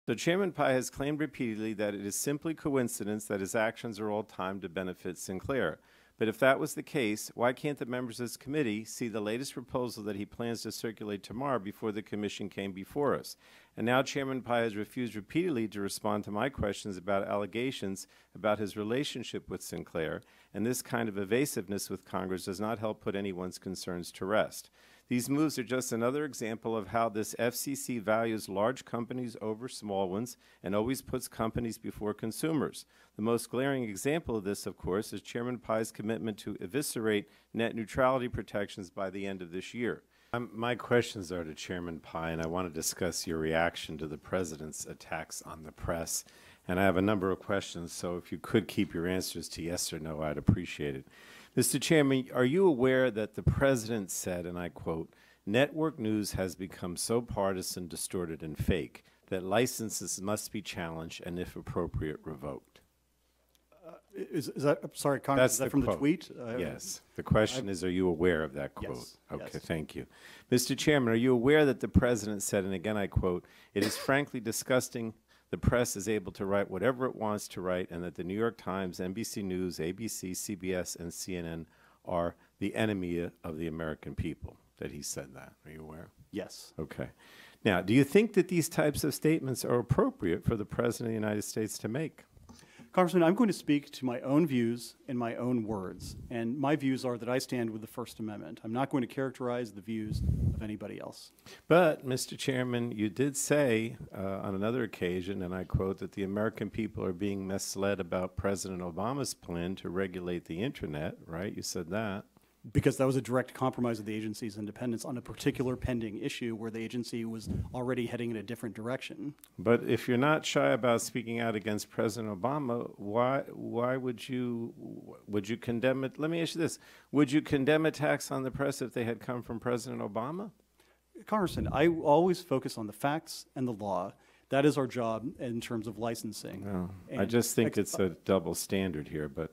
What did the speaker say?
So Chairman Pai has claimed repeatedly that it is simply coincidence that his actions are all timed to benefit Sinclair. But if that was the case, why can't the members of this committee see the latest proposal that he plans to circulate tomorrow before the commission came before us? And now Chairman Pai has refused repeatedly to respond to my questions about allegations about his relationship with Sinclair, and this kind of evasiveness with Congress does not help put anyone's concerns to rest. These moves are just another example of how this FCC values large companies over small ones and always puts companies before consumers. The most glaring example of this, of course, is Chairman Pai's commitment to eviscerate net neutrality protections by the end of this year. My questions are to Chairman Pai, and I want to discuss your reaction to the President's attacks on the press. And I have a number of questions, so if you could keep your answers to yes or no, I'd appreciate it. Mr. Chairman, are you aware that the President said, and I quote, "Network news has become so partisan, distorted, and fake that licenses must be challenged and, if appropriate, revoked"? Is that, I'm sorry, Congress, is that from the tweet? Yes. The question is, are you aware of that quote? Yes. Okay, Yes. Thank you. Mr. Chairman, are you aware that the President said, and again I quote, "It is frankly disgusting the press is able to write whatever it wants to write, and that the New York Times, NBC News, ABC, CBS, and CNN are the enemy of the American people," that he said that? Are you aware? Yes. Okay. Now, do you think that these types of statements are appropriate for the President of the United States to make? Congressman, I'm going to speak to my own views in my own words, and my views are that I stand with the First Amendment. I'm not going to characterize the views of anybody else. But, Mr. Chairman, you did say on another occasion, and I quote, that the American people are being misled about President Obama's plan to regulate the Internet, right? You said that. Because that was a direct compromise of the agency's independence on a particular pending issue where the agency was already heading in a different direction. But if you're not shy about speaking out against President Obama, why would you condemn it? Let me ask you this. Would you condemn attacks on the press if they had come from President Obama? Congressman, I always focus on the facts and the law. That is our job in terms of licensing. No, I just think it's a double standard here, but